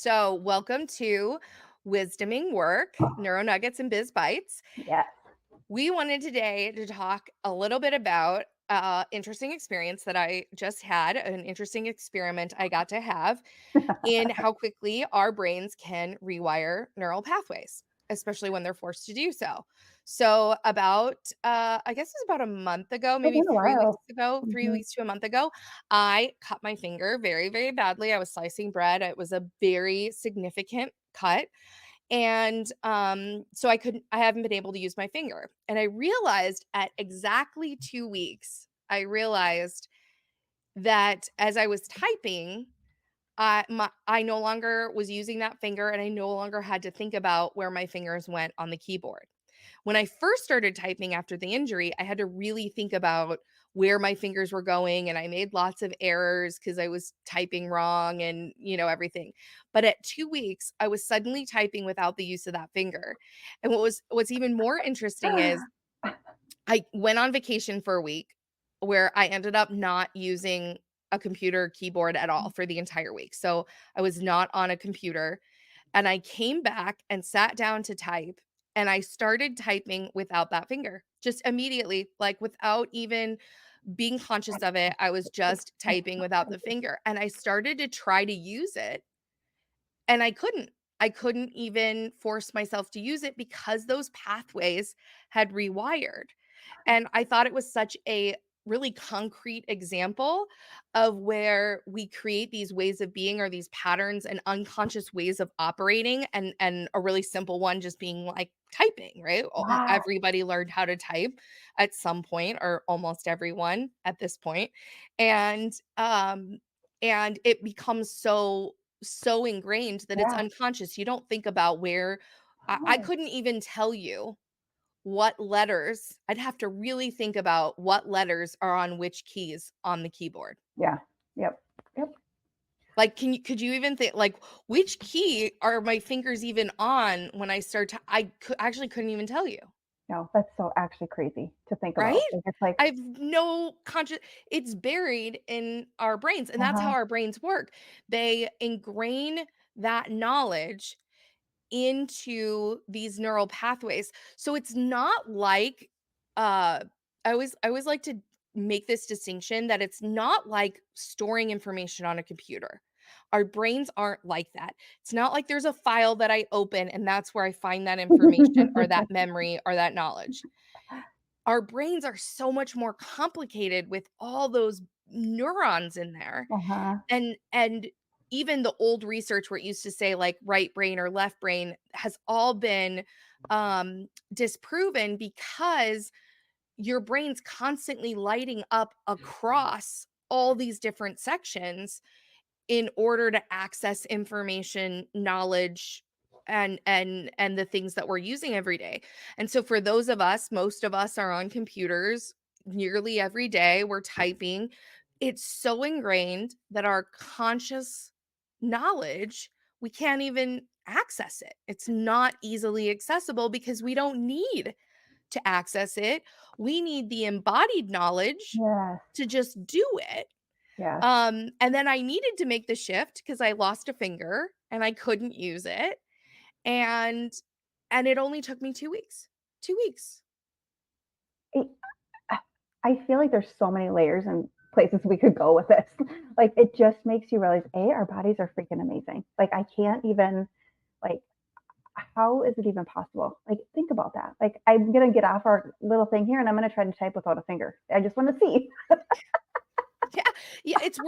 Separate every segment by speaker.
Speaker 1: So, welcome to Wisdoming Work, Neuro Nuggets and Biz Bites.
Speaker 2: Yes.
Speaker 1: We wanted today to talk a little bit about interesting experience that I just had, an interesting experiment I got to have in how quickly our brains can rewire neural pathways, especially when they're forced to do so. So, I guess it was about a month ago,
Speaker 2: It's
Speaker 1: maybe
Speaker 2: been a
Speaker 1: 3 weeks
Speaker 2: while.
Speaker 1: ago, three
Speaker 2: Mhm.
Speaker 1: weeks to a month ago, I cut my finger very, very badly. I was slicing bread. It was a very significant cut. And so I haven't been able to use my finger. And I realized at exactly 2 weeks, I realized that as I was typing, I no longer was using that finger, and I no longer had to think about where my fingers went on the keyboard. When I first started typing after the injury, I had to really think about where my fingers were going, and I made lots of errors because I was typing wrong and, everything. But at 2 weeks, I was suddenly typing without the use of that finger. And what's even more interesting is I went on vacation for a week where I ended up not using a computer keyboard at all for the entire week. So I was not on a computer, and I came back and sat down to type, and I started typing without that finger just immediately, like without even being conscious of it. I was just typing without the finger, and I started to try to use it, and I couldn't. I couldn't even force myself to use it because those pathways had rewired. And I thought it was such a really concrete example of where we create these ways of being or these patterns and unconscious ways of operating, and a really simple one just being like typing, right?
Speaker 2: Wow.
Speaker 1: Everybody learned how to type at some point, or almost everyone at this point. And and it becomes so ingrained that it's
Speaker 2: Yeah.
Speaker 1: unconscious. You don't think about where I
Speaker 2: Oh,
Speaker 1: couldn't even tell you what letters. I'd have to really think about what letters are on which keys on the keyboard.
Speaker 2: yeah. Yep. Yep.
Speaker 1: Like, could you even think, like, which key are my fingers even on when I start to actually couldn't even tell you,
Speaker 2: No, that's so actually crazy to think
Speaker 1: right?
Speaker 2: about. Like, it's like,
Speaker 1: I've no conscious it's buried in our brains, and that's how
Speaker 2: uh-huh.
Speaker 1: our brains work. They ingrain that knowledge into these neural pathways. So it's not like uh I always like to make this distinction that it's not like storing information on a computer. Our brains aren't like that. It's not like there's a file that I open and that's where I find that information or that memory or that knowledge. Our brains are so much more complicated with all those neurons in there,
Speaker 2: Uh-huh.
Speaker 1: and even the old research where it used to say, like, right brain or left brain has all been, disproven because your brain's constantly lighting up across all these different sections in order to access information, knowledge, and the things that we're using every day. And so for those of us, most of us are on computers nearly every day, we're typing. It's so ingrained that our conscious knowledge, we can't even access it. It's not easily accessible because we don't need to access it. We need the embodied knowledge
Speaker 2: Yes.
Speaker 1: to just do it.
Speaker 2: Yes.
Speaker 1: And then I needed to make the shift because I lost a finger and I couldn't use it, and it only took me 2 weeks. 2 weeks.
Speaker 2: It, I feel like there's so many layers and places we could go with this. Like, it just makes you realize, A, our bodies are freaking amazing. Like, I can't even, like, how is it even possible? Like, think about that. Like, I'm gonna get off our little thing here and I'm gonna try to type without a finger. I just want to see.
Speaker 1: Yeah, yeah, it's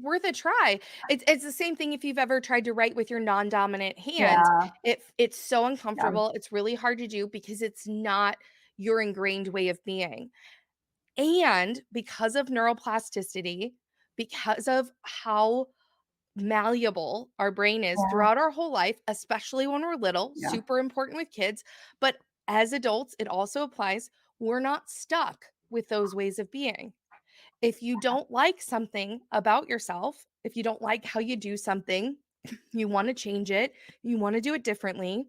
Speaker 1: worth a try. It's the same thing if you've ever tried to write with your non-dominant hand.
Speaker 2: Yeah.
Speaker 1: It's so
Speaker 2: Yeah.
Speaker 1: uncomfortable, it's really hard to do because it's not your ingrained way of being. And because of neuroplasticity, because of how malleable our brain is
Speaker 2: Yeah.
Speaker 1: throughout our whole life, especially when we're little,
Speaker 2: Yeah.
Speaker 1: super important with kids. But as adults, it also applies. We're not stuck with those ways of being. If you don't like something about yourself, if you don't like how you do something, you want to change it, you want to do it differently,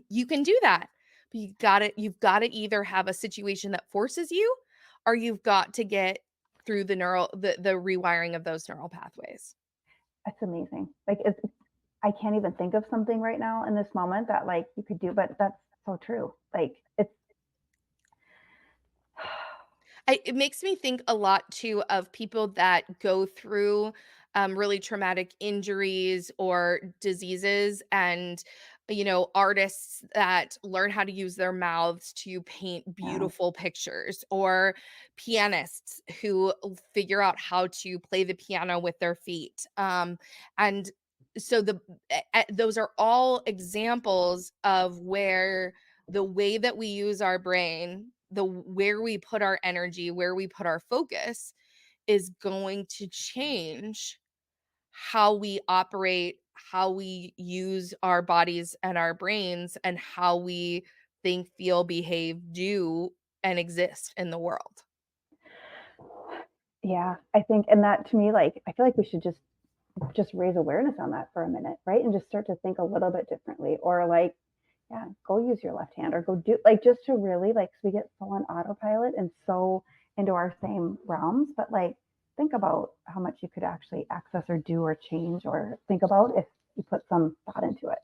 Speaker 1: you can do that. But you've got to either have a situation that forces you, or you've got to get through the rewiring of those neural pathways.
Speaker 2: That's amazing. Like, it's I can't even think of something right now in this moment that, like, you could do, but that's so true. Like, it's
Speaker 1: It makes me think a lot too of people that go through really traumatic injuries or diseases, and artists that learn how to use their mouths to paint
Speaker 2: yeah.
Speaker 1: beautiful pictures, or pianists who figure out how to play the piano with their feet. And so those are all examples of where the way that we use our brain, where we put our energy, where we put our focus is going to change how we operate, how we use our bodies and our brains, and how we think, feel, behave, do, and exist in the world.
Speaker 2: Yeah, I think and that to me, like, I feel like we should just raise awareness on that for a minute, right? And just start to think a little bit differently or like, yeah, go use your left hand or go do like just to really like 'cause we get so on autopilot and so into our same realms, but like think about how much you could actually access or do or change or think about if you put some thought into it.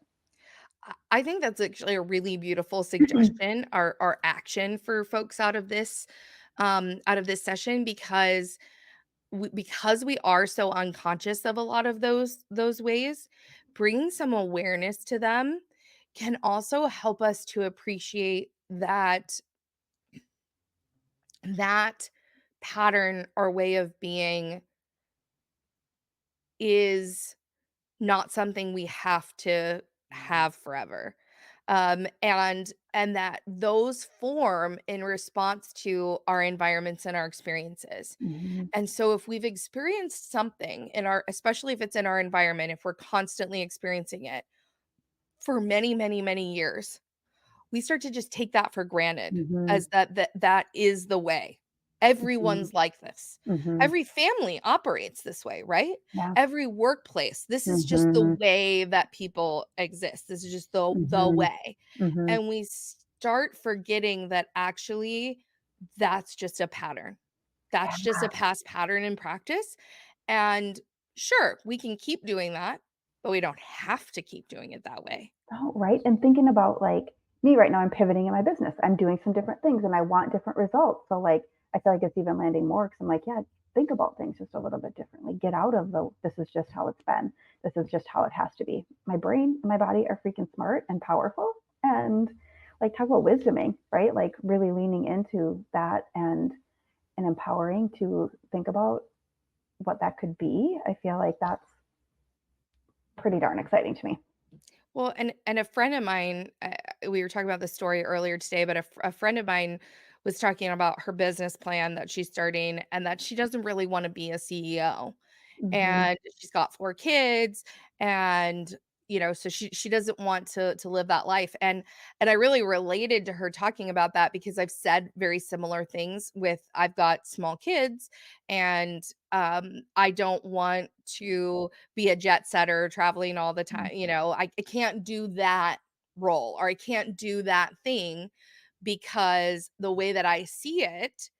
Speaker 1: I think that's actually a really beautiful suggestion, our action for folks out of this session, because we are so unconscious of a lot of those ways. Bringing some awareness to them can also help us to appreciate that pattern or way of being is not something we have to have forever. And that those form in response to our environments and our experiences.
Speaker 2: Mhm.
Speaker 1: And so if we've experienced something in our, especially if it's in our environment, if we're constantly experiencing it for many, many, many years, we start to just take that for granted,
Speaker 2: Mhm.
Speaker 1: as that is the way.
Speaker 2: Mhm.
Speaker 1: Everyone's like this.
Speaker 2: Mhm.
Speaker 1: Every family operates this way, right?
Speaker 2: Yeah.
Speaker 1: Every workplace, this is just the
Speaker 2: Mhm.
Speaker 1: way that people exist. This is just the
Speaker 2: Mhm.
Speaker 1: way.
Speaker 2: Mhm.
Speaker 1: And we start forgetting that actually that's just a pattern. That's just a
Speaker 2: Yeah.
Speaker 1: past pattern in practice. And sure, we can keep doing that, but we don't have to keep doing it that way.
Speaker 2: Oh, right. And thinking about like me right now, I'm pivoting in my business. I'm doing some different things and I want different results. So like I feel like it's even landing more because I'm like, yeah, think about things just a little bit differently. Get out of the this is just how it's been. This is just how it has to be. My brain and my body are freaking smart and powerful. And like talk about wisdoming, right? Like really leaning into that and empowering to think about what that could be. I feel like that's pretty darn exciting to me.
Speaker 1: Well, and a friend of mine, we were talking about this story earlier today, but a friend of mine was talking about her business plan that she's starting, and that she doesn't really want to be a CEO,
Speaker 2: Hmm.
Speaker 1: and she's got 4 kids, and so she doesn't want to live that life. And I really related to her talking about that, because I've said very similar things. With I've got small kids, and I don't want to be a jet setter traveling all the time. I can't do that role, or I can't do that thing, because the way that I see it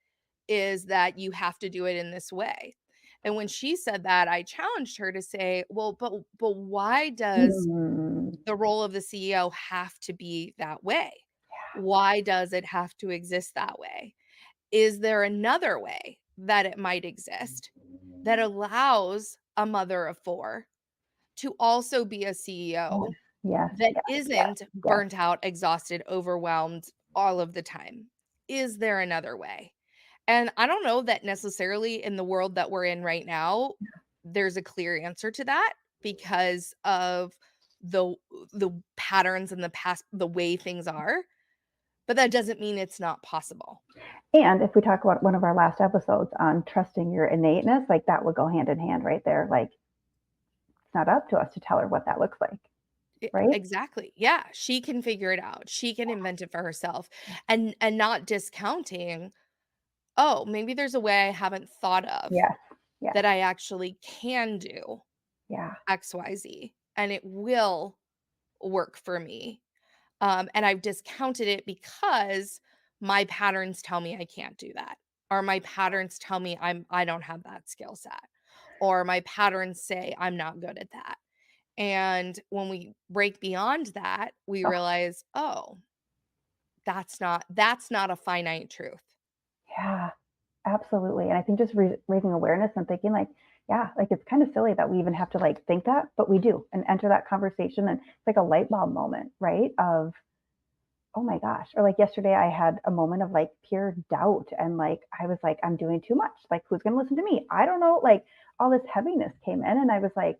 Speaker 1: is that you have to do it in this way. And when she said that, I challenged her to say, "Well, but why does
Speaker 2: Mm.
Speaker 1: the role of the CEO have to be that way? Why does it have to exist that way? Is there another way that it might exist that allows a mother of 4 to also be a
Speaker 2: Yes,
Speaker 1: CEO
Speaker 2: yes,
Speaker 1: that
Speaker 2: yes, yes,
Speaker 1: isn't
Speaker 2: yes.
Speaker 1: burnt out, exhausted, overwhelmed all of the time? Is there another way?" And I don't know that necessarily in the world that we're in right now, there's a clear answer to that, because of the the patterns in the past, the way things are, but that doesn't mean it's not possible.
Speaker 2: And if we talk about one of our last episodes on trusting your innateness, like that would go hand in hand right there. Like it's not up to us to tell her what that looks like, right?
Speaker 1: Exactly. Yeah, she can figure it out. She can invent it for herself, and not discounting, "Oh, maybe there's a way I haven't thought of
Speaker 2: Yes, yes,
Speaker 1: that I actually can do
Speaker 2: yeah.
Speaker 1: XYZ, and it will work for me." And I've discounted it because my patterns tell me I can't do that, or my patterns tell me I don't have that skill set, or my patterns say I'm not good at that. And when we break beyond that, we
Speaker 2: Oh,
Speaker 1: realize, "Oh, that's not a finite truth."
Speaker 2: yeah, absolutely. And I think just raising awareness and thinking like, yeah, like it's kind of silly that we even have to like think that, but we do and enter that conversation. And it's like a light bulb moment, right? Of, oh my gosh. Or like yesterday, I had a moment of like pure doubt. And like, I was like, I'm doing too much. Like, who's going to listen to me? I don't know. Like, all this heaviness came in. And I was like,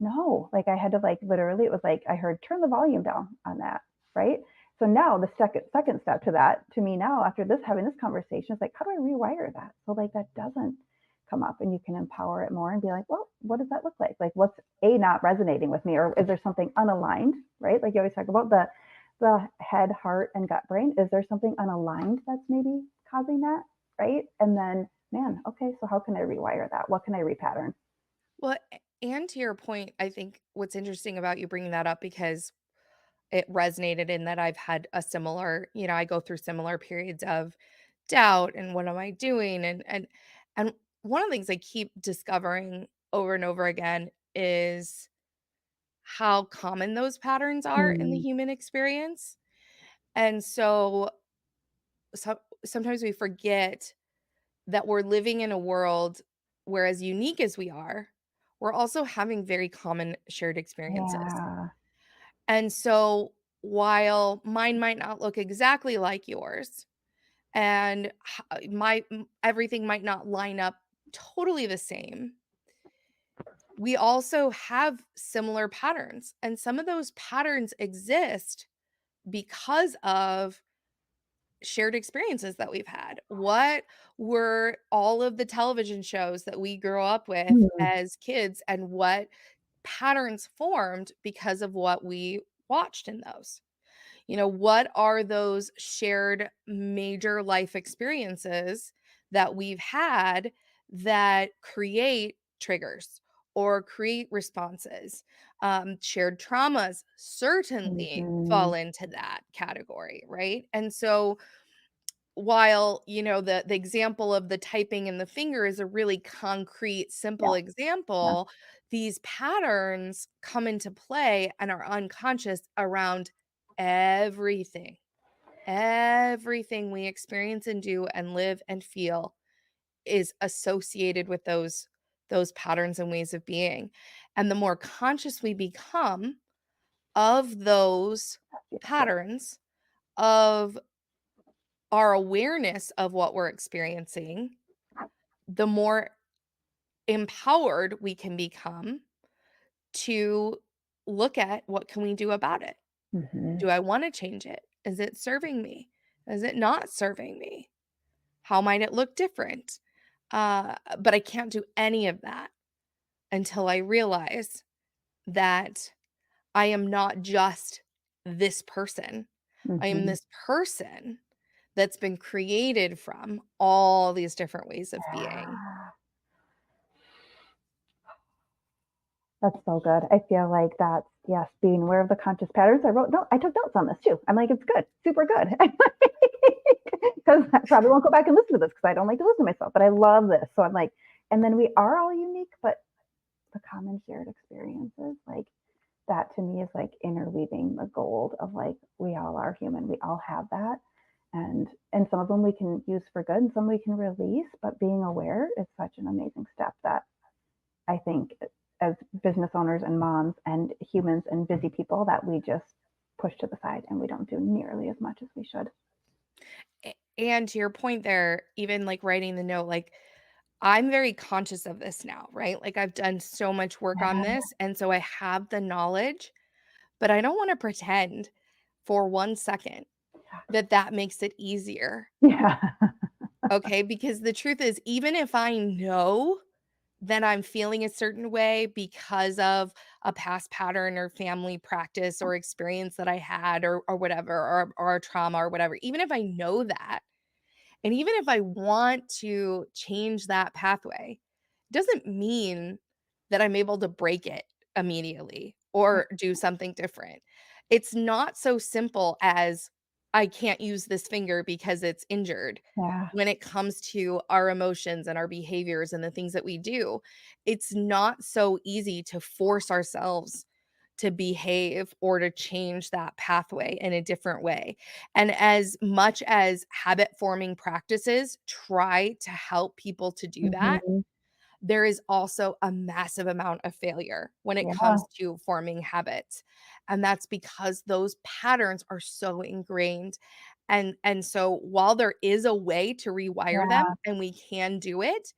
Speaker 2: no, like I had to like literally, it was like I heard turn the volume down on that, right? So now the second step to that to me now after this having this conversation is like, how do I rewire that so like that doesn't come up and you can empower it more and be like, well, what does that look like? Like what's a not resonating with me or is there something unaligned, right? Like you always talk about the head, heart, and gut brain. Is there something unaligned that's maybe causing that, right? And then, man, okay, so how can I rewire that? What can I repattern?
Speaker 1: Well, and to your point, I think what's interesting about you bringing that up because it resonated in that I've had a similar, I go through similar periods of doubt and what am I doing? And one of the things I keep discovering over and over again is how common those patterns are in the
Speaker 2: Mm,
Speaker 1: human experience. And so sometimes we forget that we're living in a world where as unique as we are, we're also having very common shared experiences.
Speaker 2: yeah.
Speaker 1: And so while mine might not look exactly like yours and everything might not line up totally the same, we also have similar patterns. And some of those patterns exist because of shared experiences that we've had. What were all of the television shows that we grew up with
Speaker 2: Mm,
Speaker 1: as kids, and what patterns formed because of what we watched in those? What are those shared major life experiences that we've had that create triggers or create responses? Shared traumas certainly fall
Speaker 2: mhm.
Speaker 1: into that category, right? And so while the example of the typing in the finger is a really concrete
Speaker 2: Yeah,
Speaker 1: simple
Speaker 2: yeah.
Speaker 1: example, these patterns come into play and are unconscious around everything. Everything we experience and do and live and feel is associated with those patterns and ways of being. And the more conscious we become of those
Speaker 2: That's beautiful.
Speaker 1: patterns, of our awareness of what we're experiencing, the more empowered we can become to look at what can we do about it.
Speaker 2: Mhm.
Speaker 1: Do I want to change it? Is it serving me? Is it not serving me? How might it look different? But I can't do any of that until I realize that I am not just this person. I am
Speaker 2: Mhm.
Speaker 1: this person that's been created from all these different ways of being.
Speaker 2: Yeah. That's so good. I feel like that's yes, being aware of the conscious patterns. I took notes on this too. I'm like, it's good, super good. Because I probably won't go back and listen to this because I don't like to listen to myself, but I love this. So I'm like, and then we are all unique, but the common shared experiences, like that to me is like interweaving the gold of like we all are human. We all have that. And some of them we can use for good and some we can release, but being aware is such an amazing step that I think as business owners and moms and humans and busy people that we just push to the side and we don't do nearly as much as we should.
Speaker 1: And to your point there, even like writing the note, like I'm very conscious of this now, right? Like I've done so much work on
Speaker 2: Yeah.
Speaker 1: this. And so I have the knowledge, but I don't want to pretend for 1 second that that makes it easier.
Speaker 2: Yeah.
Speaker 1: Okay. Because the truth is, even if I know that I'm feeling a certain way because of a past pattern or family practice or experience that I had or whatever, or a trauma or whatever, even if I know that, and even if I want to change that pathway, doesn't mean that I'm able to break it immediately or do something different. It's not so simple as I can't use this finger because it's injured.
Speaker 2: Yeah.
Speaker 1: When it comes to our emotions and our behaviors and the things that we do, it's not so easy to force ourselves to behave or to change that pathway in a different way. And as much as habit forming practices try to help people to do that,
Speaker 2: Mhm.
Speaker 1: there is also a massive amount of failure when it
Speaker 2: Yeah,
Speaker 1: comes to forming habits. And that's because those patterns are so ingrained. And so while there is a way to rewire them
Speaker 2: yeah,
Speaker 1: and we can do it,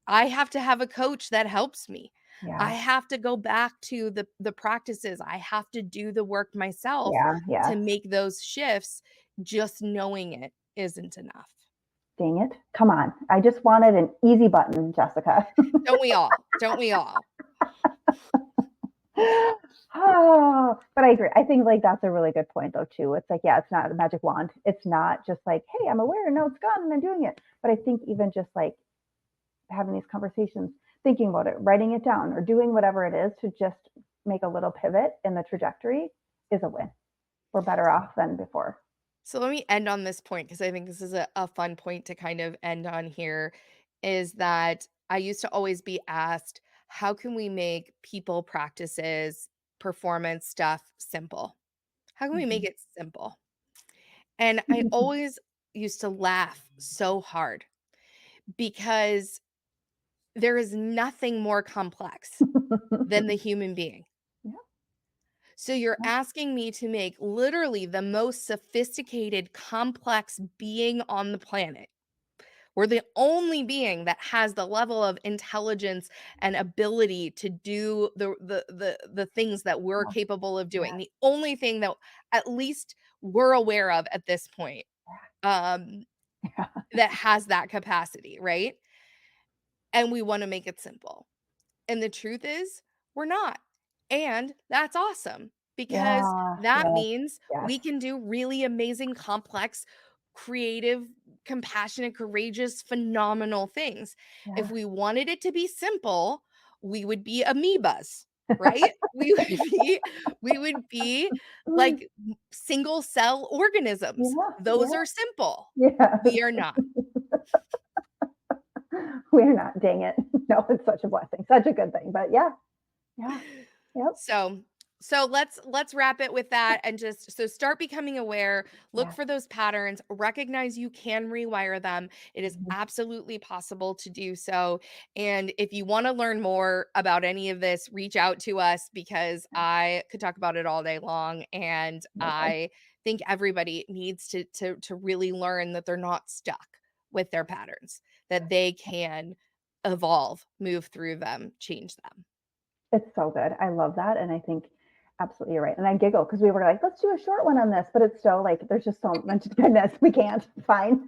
Speaker 1: I have to have a coach that helps me. I
Speaker 2: yeah,
Speaker 1: have to go back to the practices. I have to do the work myself
Speaker 2: yeah,
Speaker 1: to
Speaker 2: yes.
Speaker 1: make those shifts. Just knowing it isn't enough.
Speaker 2: Dang it. Come on. I just wanted an easy button, Jessica.
Speaker 1: Don't we all? Don't we all?
Speaker 2: Oh, but I agree. I think like that's a really good point though too. It's like, yeah, it's not a magic wand. It's not just like, hey, I'm aware, no, it's gone and I'm doing it. But I think even just like having these conversations, thinking about it, writing it down, or doing whatever it is to just make a little pivot in the trajectory is a win. We're better off than before.
Speaker 1: So let me end on this point because I think this is a fun point to kind of end on here is that I used to always be asked, how can we make people practices, performance stuff simple? How can we make
Speaker 2: Mhm.
Speaker 1: it simple? And I always used to laugh so hard because there is nothing more complex than the human being.
Speaker 2: Yeah,
Speaker 1: So you're asking me to make literally the most sophisticated, complex being on the planet. We're the only being that has the level of intelligence and ability to do the things that we're
Speaker 2: yeah,
Speaker 1: capable of
Speaker 2: yeah,
Speaker 1: doing. The only thing that at least we're aware of at this point, um,
Speaker 2: yeah,
Speaker 1: that has that capacity, right? And we wanna make it simple. And the truth is, we're not. And that's awesome because
Speaker 2: yeah,
Speaker 1: that
Speaker 2: yes,
Speaker 1: means
Speaker 2: yes,
Speaker 1: we can do really amazing, complex, creative, compassionate, courageous, phenomenal things. If
Speaker 2: yeah.
Speaker 1: we wanted it to be simple, we would be amoebas, right? We would be
Speaker 2: Mm,
Speaker 1: like single cell organisms.
Speaker 2: yeah,
Speaker 1: Those
Speaker 2: yeah,
Speaker 1: are simple.
Speaker 2: yeah.
Speaker 1: We are not.
Speaker 2: We're not, dang it. No, it's such a blessing, such a good thing. But yeah, yeah, yep,
Speaker 1: So let's wrap it with that and just so start becoming aware, look
Speaker 2: yeah.
Speaker 1: for those patterns, recognize you can rewire them. It is
Speaker 2: Mhm.
Speaker 1: absolutely possible to do so. And if you want to learn more about any of this, reach out to us because I could talk about it all day long and
Speaker 2: Amazing.
Speaker 1: I think everybody needs to really learn that they're not stuck with their patterns, that they can evolve, move through them, change them.
Speaker 2: It's so good. I love that. And I think absolutely you're right. And I giggle because we were like, let's do a short one on this, but it's still like there's just so much goodness. We can't. Fine.